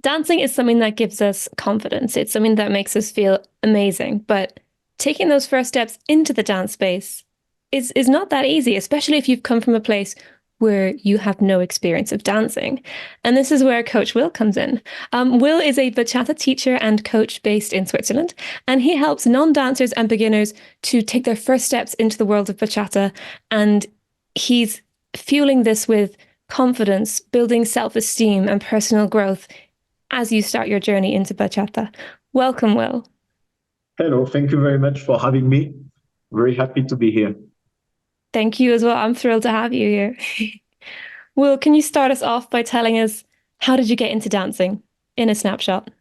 Dancing is something that gives us confidence. It's something that makes us feel amazing. But taking those first steps into the dance space is not that easy, especially if you've come from a place where you have no experience of dancing. And this is where Coach Will comes in. Will is a bachata teacher and coach based in Switzerland, and he helps non-dancers and beginners to take their first steps into the world of bachata. And he's fueling this with confidence, building self-esteem and personal growth as you start your journey into bachata. Welcome, Will. Hello, thank you very much for having me. Very happy to be here. Thank you as well. I'm thrilled to have you here. Will, can you start us off by telling us how did you get into dancing in a snapshot?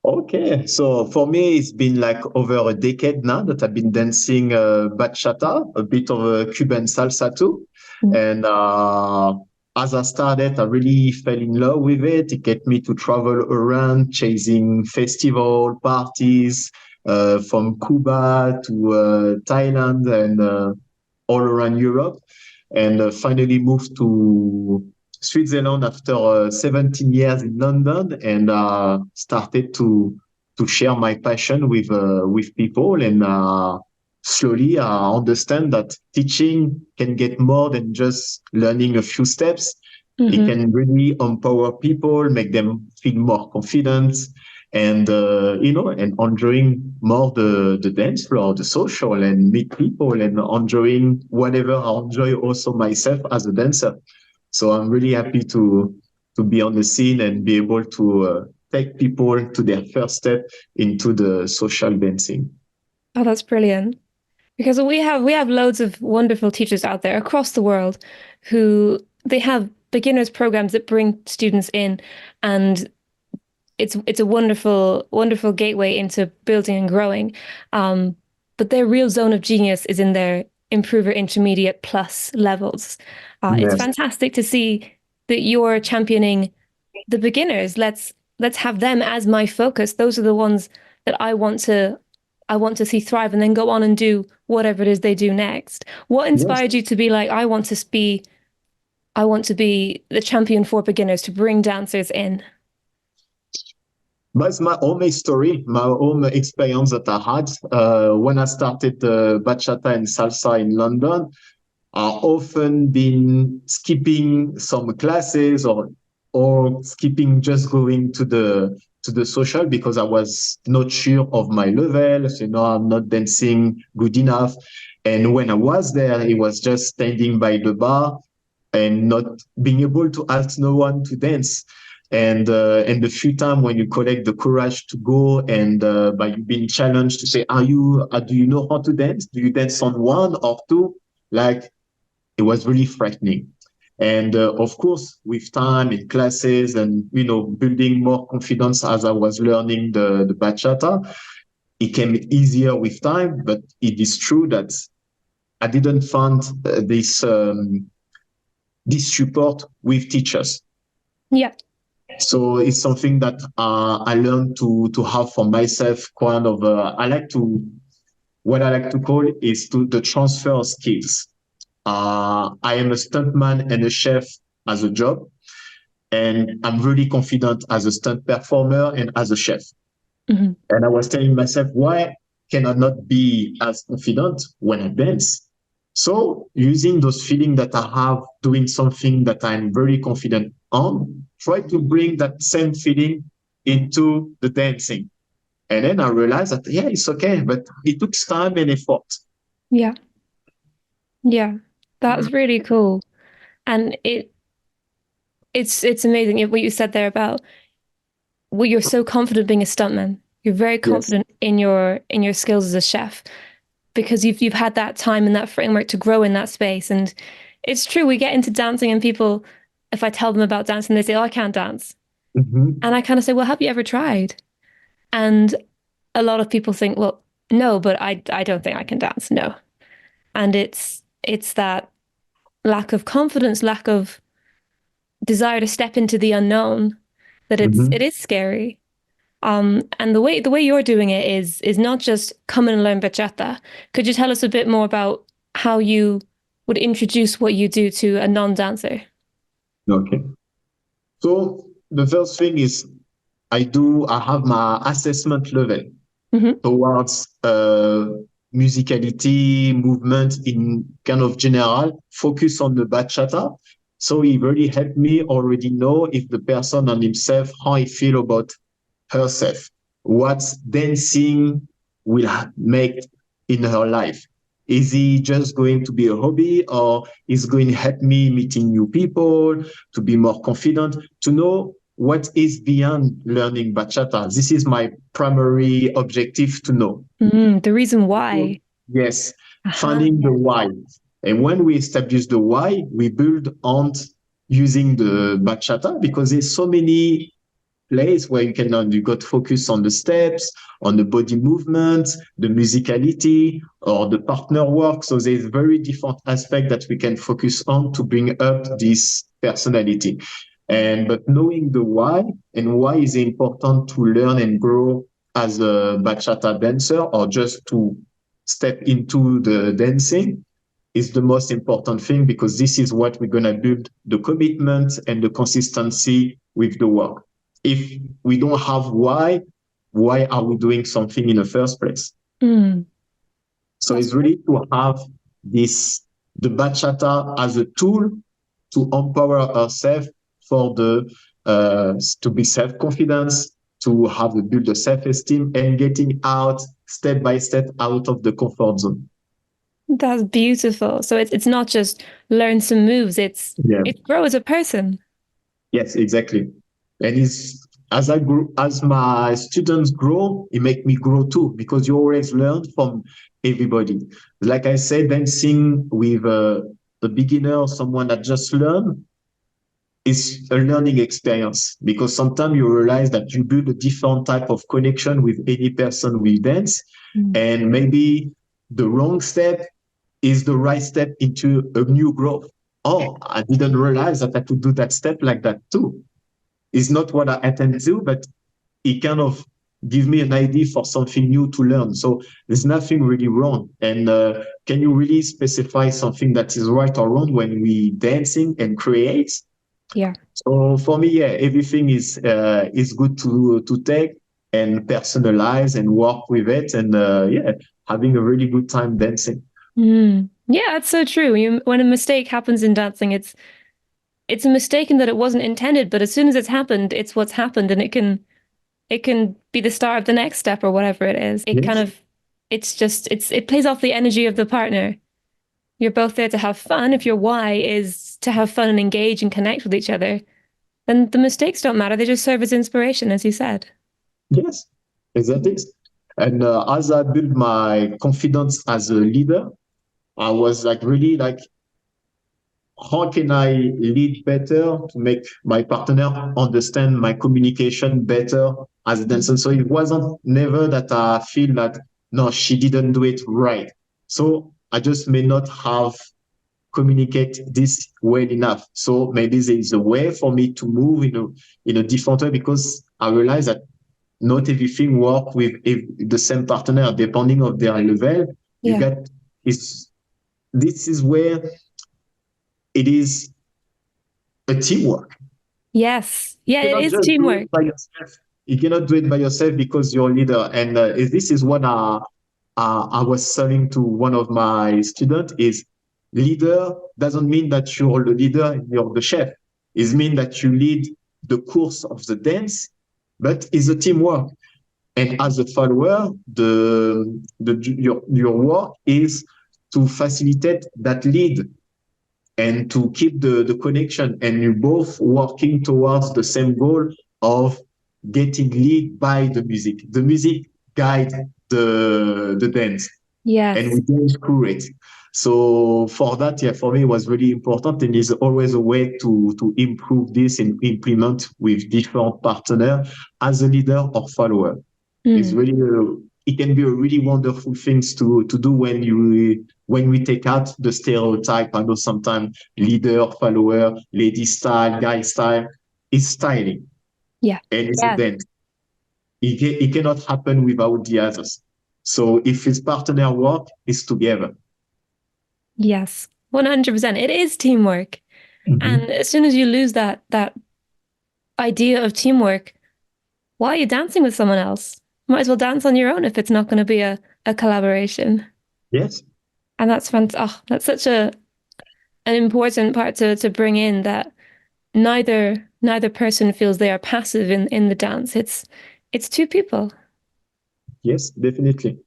Okay, so for me, it's been like over a decade now that I've been dancing bachata, a bit of a Cuban salsa too. Mm. And as I started, I really fell in love with it. It get me to travel around, chasing festival parties from Cuba to Thailand and all around Europe. And finally moved to Switzerland after 17 years in London and started to share my passion with people and slowly understand that teaching can get more than just learning a few steps. It Hmm. can really empower people, make them feel more confident, and and enjoying more the dance floor, the social, and meet people, and enjoying whatever I enjoy also myself as a dancer. So I'm really happy to be on the scene and be able to take people to their first step into the social dancing. Oh, that's brilliant. Because we have loads of wonderful teachers out there across the world who they have beginners programs that bring students in, and it's a wonderful gateway into building and growing. Um, but their real zone of genius is in their improver intermediate plus levels. It's Yes. fantastic to see that you're championing the beginners. Let's have them as my focus. Those are the ones that I want to see thrive and then go on and do whatever it is they do next. What Yes. inspired you to be like, I want to be the champion for beginners to bring dancers in? That's my own story, my own experience that I had when I started bachata and salsa in London. Are often been skipping some classes or skipping just going to the social because I was not sure of my level. So, I'm not dancing good enough. And when I was there, it was just standing by the bar and not being able to ask no one to dance. And the few time when you collect the courage to go and by being challenged to say, do you know how to dance? Do you dance on one or two? Like it was really frightening. And of course, with time in classes and building more confidence as I was learning the bachata, it came easier with time. But it is true that I didn't find this support with teachers. Yeah. So it's something that I learned to have for myself. Kind of, what I like to call is to the transfer of skills. I am a stuntman and a chef as a job, and I'm really confident as a stunt performer and as a chef. Hmm. And I was telling myself, why can I not be as confident when I dance? So using those feelings that I have doing something that I'm very confident on, try to bring that same feeling into the dancing. And then I realized that, yeah, it's okay, but it took time and effort. Yeah. Yeah. That's really cool. And it's amazing what you said there about well, you're so confident being a stuntman. You're very Yes. confident in your skills as a chef because you've had that time and that framework to grow in that space. And it's true, we get into dancing and people, if I tell them about dancing, they say, "Oh, I can't dance." Mm-hmm. And I kind of say, "Well, have you ever tried?" And a lot of people think, "Well, no, but I don't think I can dance." No. And it's that lack of confidence, lack of desire to step into the unknown that it Mm-hmm. is scary. And the way you're doing it is not just come and learn bachata. Could you tell us a bit more about how you would introduce what you do to a non-dancer? Okay. So the first thing is I have my assessment level Hmm. towards musicality, movement in kind of general, focus on the bachata. So it really helped me already know if the person on himself, how he feel about herself, what dancing will make in her life. Is he just going to be a hobby or is going to help me meeting new people, to be more confident, to know what is beyond learning bachata? This is my primary objective to know. The reason why. Yes, Aha. finding the why. And when we establish the why, we build on using the bachata because there's so many place where you can learn. You got focus on the steps, on the body movement, the musicality, or the partner work. So there's very different aspect that we can focus on to bring up this personality. And but knowing the why and why is important to learn and grow as a bachata dancer or just to step into the dancing is the most important thing because this is what we're going to build the commitment and the consistency with the work. If we don't have why are we doing something in the first place? Mm, So that's it's really to have this, the bachata as a tool to empower ourselves for to be self-confidence, to have a build a self-esteem and getting out step by step out of the comfort zone. that's beautiful. So it's not just learn some moves, Yeah. it's grow as a person. Yes, exactly. And it's as I grow, as my students grow, it make me grow too because you always learn from everybody. Like I said, dancing with a beginner or someone that just learn is a learning experience because sometimes you realize that you build a different type of connection with any person we dance, Mm. and maybe the wrong step is the right step into a new growth. Oh, I didn't realize that I could do that step like that too. It's not what I intend to, but it kind of gives me an idea for something new to learn. So there's nothing really wrong. And can you really specify something that is right or wrong when we dancing and create? Yeah. So for me, yeah, everything is good to take and personalize and work with it, and yeah, having a really good time dancing. Yeah, that's so true. When a mistake happens in dancing, it's a mistake in that it wasn't intended, but as soon as it's happened, it's what's happened, and it can be the start of the next step or whatever it is. It kind Yes, of it plays off the energy of the partner. You're both there to have fun. If your why is to have fun and engage and connect with each other, then the mistakes don't matter. They just serve as inspiration, as you said. yes, exactly. And as I build my confidence as a leader, I was like really like, how can I lead better to make my partner understand my communication better as a dancer? So it wasn't never that I feel that no, she didn't do it right. So I just may not have communicate this well enough. So maybe there is a way for me to move in a different way because I realize that not everything work with the same partner depending of their level. You Yeah. get it's this is where it is a teamwork. Yes. Yeah, You it cannot is just do it teamwork. by yourself. You cannot do it by yourself because you're a leader. And this is what I was telling to one of my students is leader doesn't mean that you're the leader, you're the chef. It means that you lead the course of the dance, but it's a teamwork. And as a follower, your work is to facilitate that lead and to keep the connection and you both working towards the same goal of getting lead by the music. The music guide the dance and Yes. we dance through it. So for that, yeah, for me, it was really important and is always a way to improve this and implement with different partners as a leader or follower. It's Mm. really it can be a really wonderful things to do when we take out the stereotype. I know sometimes leader, follower, lady style, guy style is styling Yeah. and it's a Yeah. dance. It cannot happen without the others. So if it's partner work, it's together. Yes. 100%. It is teamwork. And Mhm. as soon as you lose that idea of teamwork, why are you dancing with someone else? Might as well dance on your own if it's not going to be a collaboration. Yes, And that's fantastic. Oh, that's such a an important part to bring in that neither person feels they are passive in the dance. It's two people. yes, definitely.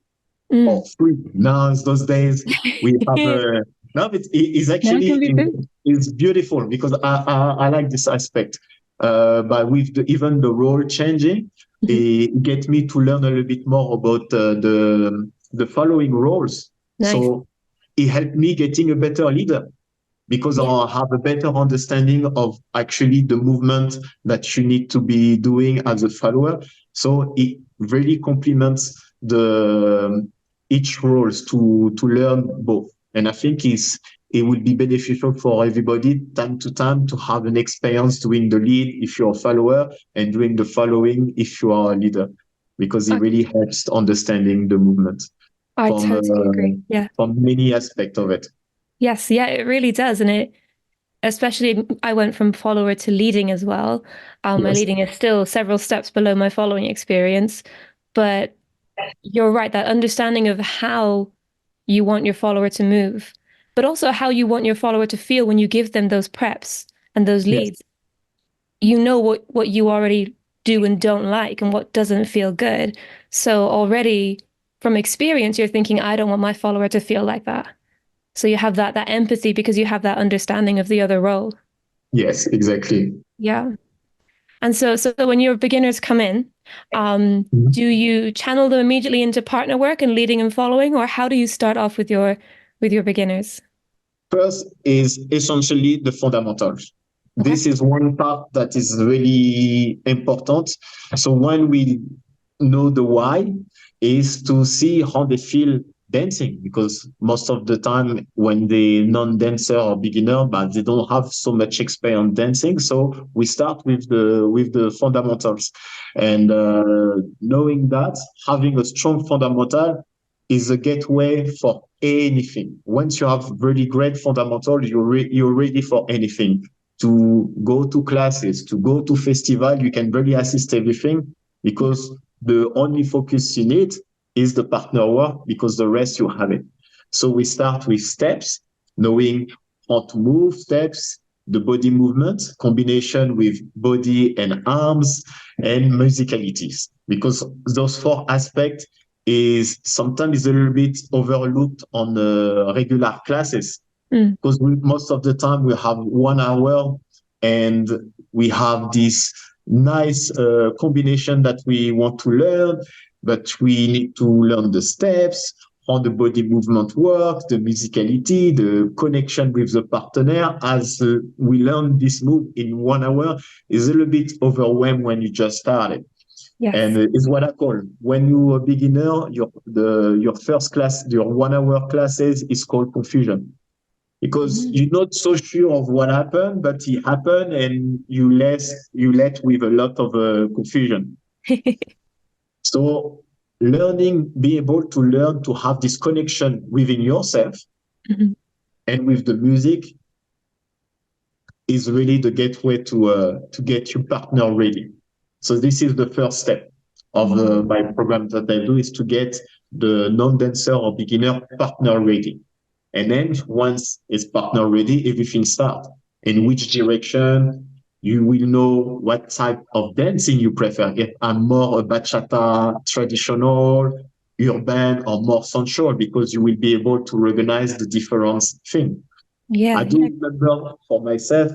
Mm. Or free. Now, those days, we have a. No, it's Now it can actually be free. it's beautiful because I like this aspect. But with even the role changing, Mhm. it get me to learn a little bit more about the following roles. Nice. So it helped me getting a better leader because Yeah. I have a better understanding of actually the movement that you need to be doing as a follower. So it really complements the each roles to learn both. And I think it would be beneficial for everybody time to time to have an experience doing the lead if you're a follower and doing the following if you are a leader, because it I, really helps understanding the movement I totally agree. Yeah. from many aspects of it. Yes, yeah, it really does. And it especially I went from follower to leading as well. My Yes, leading is still several steps below my following experience, but you're right, that understanding of how you want your follower to move, but also how you want your follower to feel when you give them those preps and those yes. leads. You know what you already do and don't like and what doesn't feel good. So already from experience, you're thinking, I don't want my follower to feel like that. So you have that empathy because you have that understanding of the other role. Yes, exactly. Yeah. And so when your beginners come in, Mhm. do you channel them immediately into partner work and leading and following, or how do you start off with your beginners? First is essentially the fundamentals. Okay. This is one part that is really important. So when we know the why, is to see how they feel dancing, because most of the time when the non-dancer or beginner, but they don't have so much experience dancing. So we start with the fundamentals, and knowing that having a strong fundamental is a gateway for anything. Once you have really great fundamentals, you're ready for anything. To go to classes, to go to festival, you can really assist everything Yeah. because the only focus you need is the partner work because the rest you have it. So we start with steps, knowing how to move steps, the body movement, combination with body and arms, and musicalities, because those four aspects is sometimes a little bit overlooked on the regular classes Mm, because most of the time we have 1 hour and we have this nice combination that we want to learn, but we need to learn the steps, how the body movement works, the musicality, the connection with the partner. As we learn this move in 1 hour, is a little bit overwhelmed when you just started. And yes. it's what I call when you're a beginner, your first class, your 1 hour classes is called confusion because Mhm. you're not so sure of what happened, but it happened, and you let with a lot of confusion. So learning, be able to learn to have this connection within yourself Mhm. and with the music is really the gateway to get your partner ready. So this is the first step of Yeah. my program that I do is to get the non-dancer or beginner partner ready. And then once it's partner ready, everything starts. In which direction you will know what type of dancing you prefer. If I'm more a bachata traditional, urban, or more sensual, because you will be able to recognize the different thing. Yeah. I do remember for myself,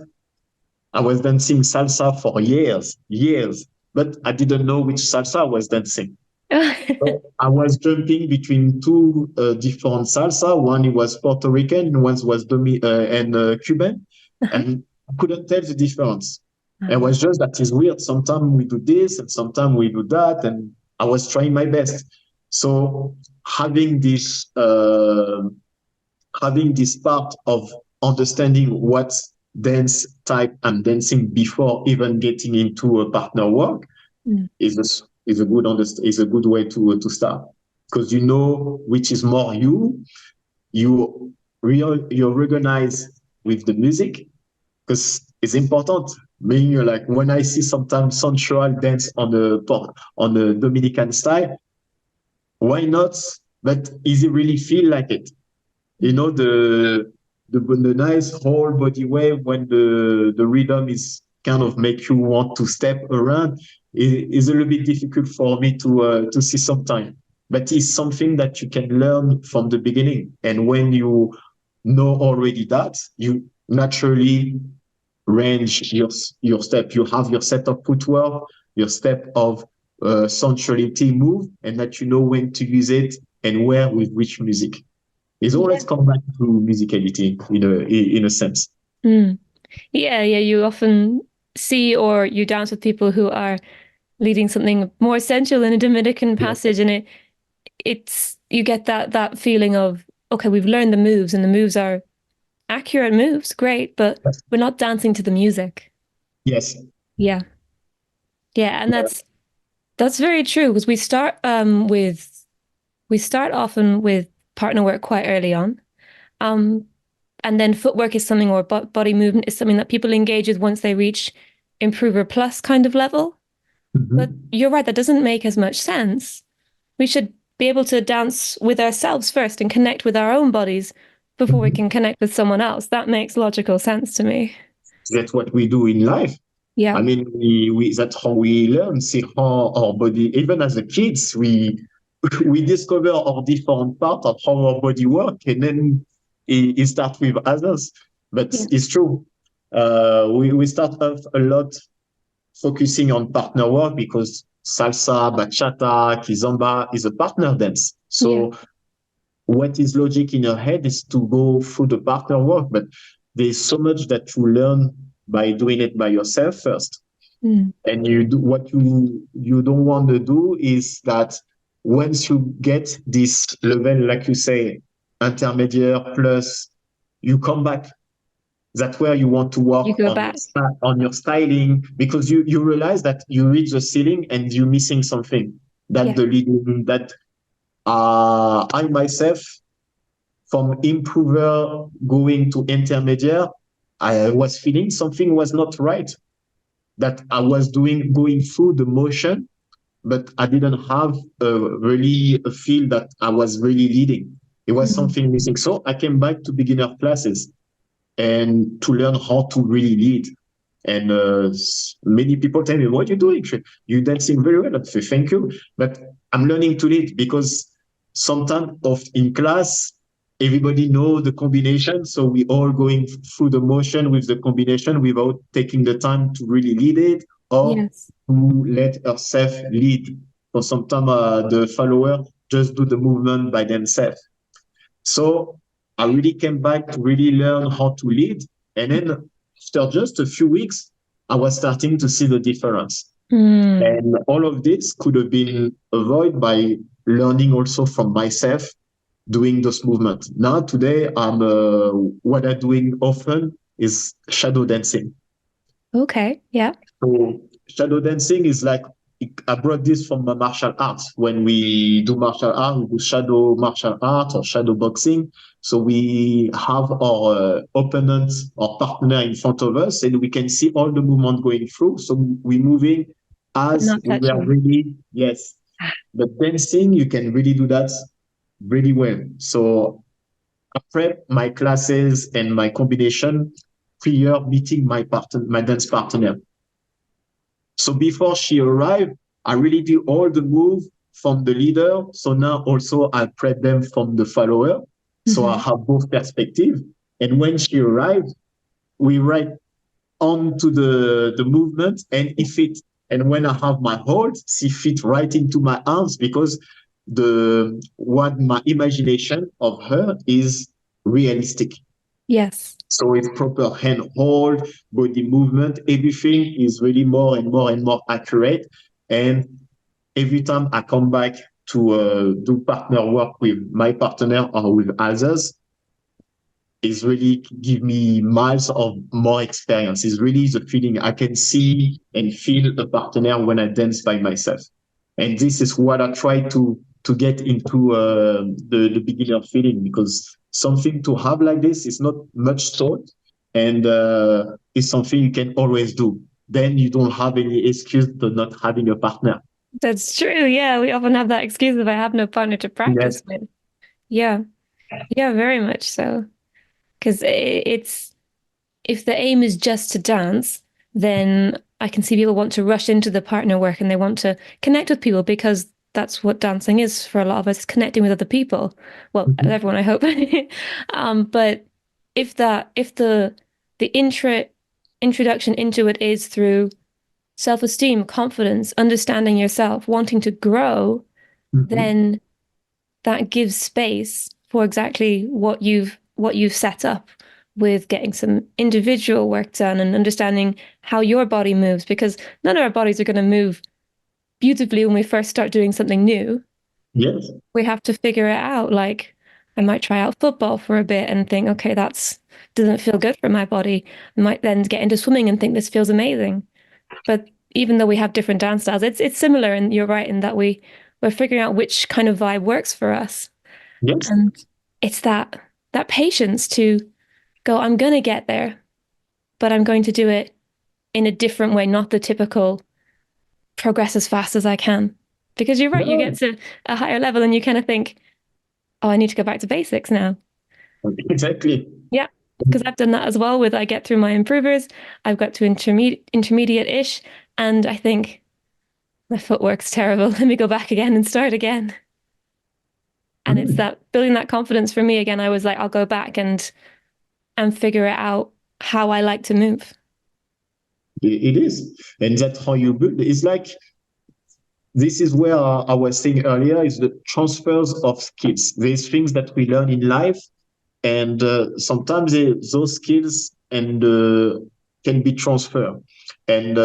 I was dancing salsa for years, but I didn't know which salsa I was dancing. Yeah. So I was jumping between two different salsa. One it was Puerto Rican, and one was Cuban, and I couldn't tell the difference. It was just that it's weird. Sometimes we do this, and sometimes we do that, and I was trying my best. So having this part of understanding what dance type I'm dancing before even getting into a partner work Mm, is a good way to start because you know which is more you you recognize with the music because it's important. Meaning like when I see sometimes sensual dance on the Dominican style, why not? But is it really feel like it? You know, the nice whole body wave when the rhythm is kind of make you want to step around is a little bit difficult for me to see sometimes. But it's something that you can learn from the beginning. And when you know already that, you naturally range your step. You have your set of footwork, your step of sensuality move, and that you know when to use it and where with which music. It's Yeah. always come back to musicality in a sense. Mm. Yeah, yeah, you often see or you dance with people who are leading something more sensual in a Dominican Yeah. passage, and it's you get that feeling of okay, we've learned the moves, and the moves are accurate moves, great, but we're not dancing to the music. Yes. Yeah, yeah, and Yeah. that's very true because we start often with partner work quite early on, um, and then footwork is something or body movement is something that people engage with once they reach improver plus kind of level. But Mhm. you're right, that doesn't make as much sense. We should be able to dance with ourselves first and connect with our own bodies before we Mhm. can connect with someone else. That makes logical sense to me. That's what we do in life. Yeah. I mean, we that's how we learn, see how our body, even as a kids, we discover our different part of how our body work, and then it start with others. But Yeah. it's true. We start off a lot focusing on partner work because salsa, bachata, kizomba is a partner dance. Yeah. So what is logic in your head is to go through the partner work, but there's so much that you learn by doing it by yourself first. Mm. And you do what you don't want to do is that once you get this level, like you say, intermediate plus, you come back. That's where you want to You work go on your back. on your styling because you realize that you reach the ceiling and you're missing something. That Yeah. the leading that I myself from improver going to intermediate, I was feeling something was not right. That I was doing going through the motion, but I didn't have really a feel that I was really leading. It was Mm. something missing. So I came back to beginner classes and to learn how to really lead. And many people tell me, "What are you doing? You're dancing very well." I say, "Thank you," but I'm learning to lead because sometimes of in class everybody know the combination, so we all going through the motion with the combination without taking the time to really lead it or Yes. to let ourselves lead. For sometimes the follower just do the movement by themselves. So I really came back to really learn how to lead. And then after just a few weeks, I was starting to see the difference. Mm. And all of this could have been avoided by learning also from myself doing those movements. Now, today, what I'm doing often is shadow dancing. Okay. Yeah. So shadow dancing is like I brought this from martial arts. When we do martial art, we do shadow martial art or shadow boxing. So we have our opponent or partner in front of us, and we can see all the movement going through. So we're moving But as not we were touching. really yes. But dancing, you can really do that really well. So I prep my classes and my combination prior meeting my dance partner. So before she arrived, I really did all the move from the leader. So now also I prep them from the follower. So I Hmm. have both perspective. And when she arrived, we write onto the movement and it fit. And when I have my hold, she fit right into my arms because the what my imagination of her is realistic. Yes. So it's proper hand hold, body movement, everything is really more and more and more accurate. And every time I come back to do partner work with my partner or with others, is really give me miles of more experience. It's really the feeling I can see and feel a partner when I dance by myself. And this is what I try to get into the beginner feeling because something to have like this is not much thought and it's something you can always do. then you don't have any excuse to not having a partner. That's true. Yeah, we often have that excuse if I have no partner to Yes. practice with. Yeah, yeah, very much so. Because it's if the aim is just to dance, then I can see people want to rush into the partner work and they want to connect with people because that's what dancing is for a lot of us, connecting with other people. Well, Mhm. everyone, I hope. But if the introduction into it is through self-esteem, confidence, understanding yourself, wanting to grow, Mhm. then that gives space for exactly what you've set up with getting some individual work done and understanding how your body moves because none of our bodies are going to move beautifully when we first start doing something new. Yes. We have to figure it out. Like I might try out football for a bit and think, okay, that's doesn't feel good for my body. I might then get into swimming and think this feels amazing. But even though we have different dance styles, it's similar, and you're right in that we're figuring out which kind of vibe works for us. Yes. And it's that patience to go, I'm gonna get there, but I'm going to do it in a different way, not the typical progress as fast as I can. Because you're right, you get No, to a higher level and you kind of think, oh, I need to go back to basics now. exactly. Yeah, because I've done that as well with I get through my improvers, I've got to intermediate-ish, and I think my footwork's terrible. Let me go back again and start again. And it's Mm. that building that confidence for me again. I was like, I'll go back and figure it out how I like to move. It is. And that's how you build. It's like this is where I was saying earlier is the transfers of skills. There's things that we learn in life, and sometimes those skills and can be transferred. And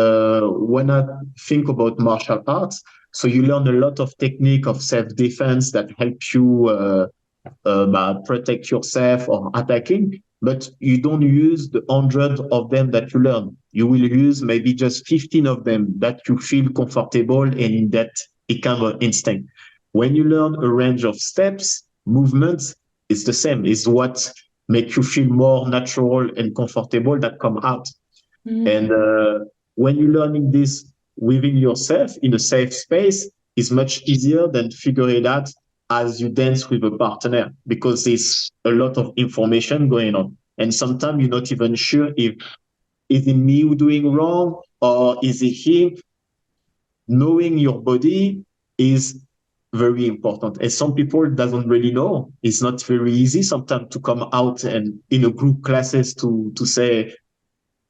when I think about martial arts, so you learn a lot of technique of self-defense that help you protect yourself or attacking, but you don't use the 100 of them that you learn. You will use maybe just 15 of them that you feel comfortable and that it kind of instinct. When you learn a range of steps, movements, it's the same. It's what make you feel more natural and comfortable that come out. Mm. And when you're learning this within yourself in a safe space, it's much easier than figuring it out as you dance with a partner because there's a lot of information going on. And sometimes you're not even sure if is it me who doing wrong or is it him. Knowing your body is very important. And some people doesn't really know. It's not very easy sometimes to come out and in a group classes to say,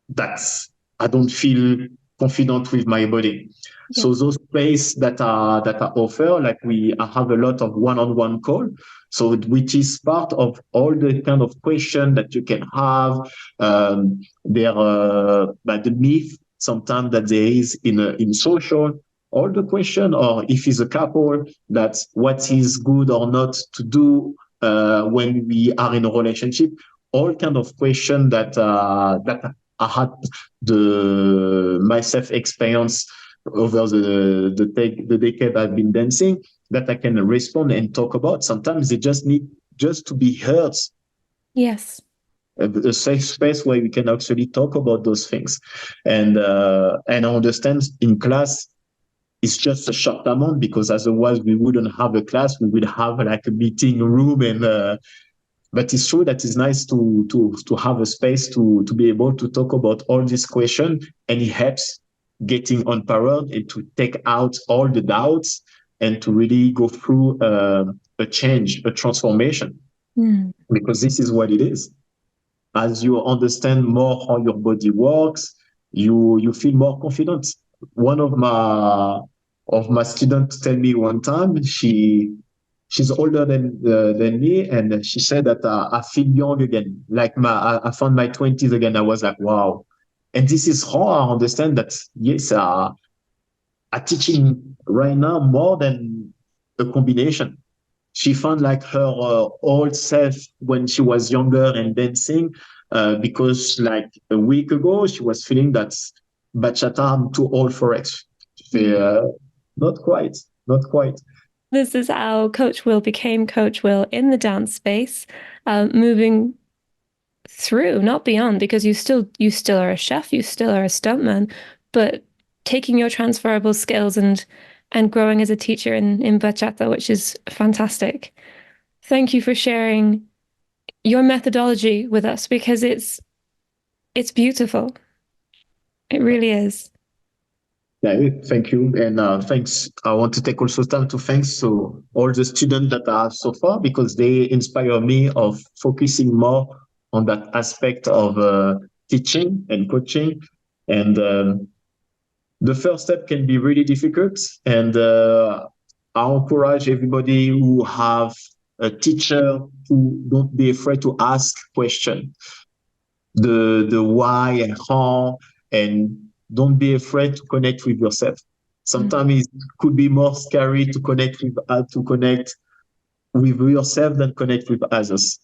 that's I don't feel confident with my body. Yeah. So those space that are offered, like we have a lot of one-on-one call, so which is part of all the kind of question that you can have. There, but the myth sometimes that there is in social, all the question, or if it's a couple, that's what is good or not to do when we are in a relationship. All kind of question that I had the myself experience over the decade I've been dancing that I can respond and talk about. Sometimes they just need just to be heard, Yes. a safe space where we can actually talk about those things. And I understand in class it's just a short amount because otherwise we wouldn't have a class. We would have like a meeting room and but it's true that it's nice to have a space to be able to talk about all these questions, and it helps getting on parallel and to take out all the doubts and to really go through a change, a transformation, Mm. because this is what it is. As you understand more how your body works, you feel more confident. One of my students tell me one time she's older than me, and she said that I feel young again, like I found my 20s again. I was like, wow. And this is how I understand that yes, I'm teaching right now more than a combination. She found like her old self when she was younger and dancing, because like a week ago she was feeling that bachata, I'm too old for it. She, Mm. not quite, not quite. This is how Coach Will became Coach Will in the dance space, moving through, not beyond, because you still are a chef, you still are a stuntman, but taking your transferable skills and growing as a teacher in bachata, which is fantastic. Thank you for sharing your methodology with us because it's beautiful. It really is. Yeah, thank you. And thanks. I want to take also time to thanks to all the students that I have so far because they inspire me of focusing more on that aspect of teaching and coaching. And the first step can be really difficult. And I encourage everybody who have a teacher to don't be afraid to ask questions the why and how, and don't be afraid to connect with yourself. Sometimes it could be more scary to connect with yourself than connect with others.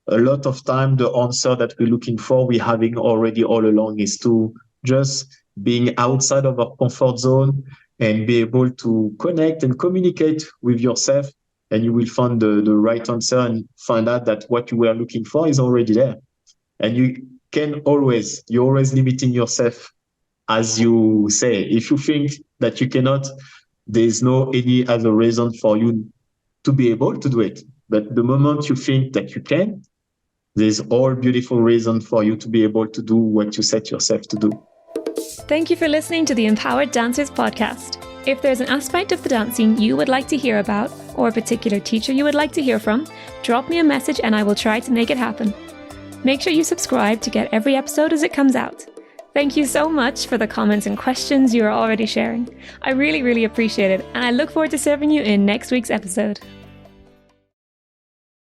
A lot of time, the answer that we're looking for, we're having already all along, is to just being outside of our comfort zone and be able to connect and communicate with yourself. And you will find the right answer and find out that what you were looking for is already there. And you're always limiting yourself, as you say. If you think that you cannot, there's no any other reason for you to be able to do it. But the moment you think that you can, there's all beautiful reason for you to be able to do what you set yourself to do. Thank you for listening to the Empowered Dancers podcast. If there's an aspect of the dancing you would like to hear about, or a particular teacher you would like to hear from, drop me a message and I will try to make it happen. Make sure you subscribe to get every episode as it comes out. Thank you so much for the comments and questions you are already sharing. I really, really appreciate it, and I look forward to serving you in next week's episode.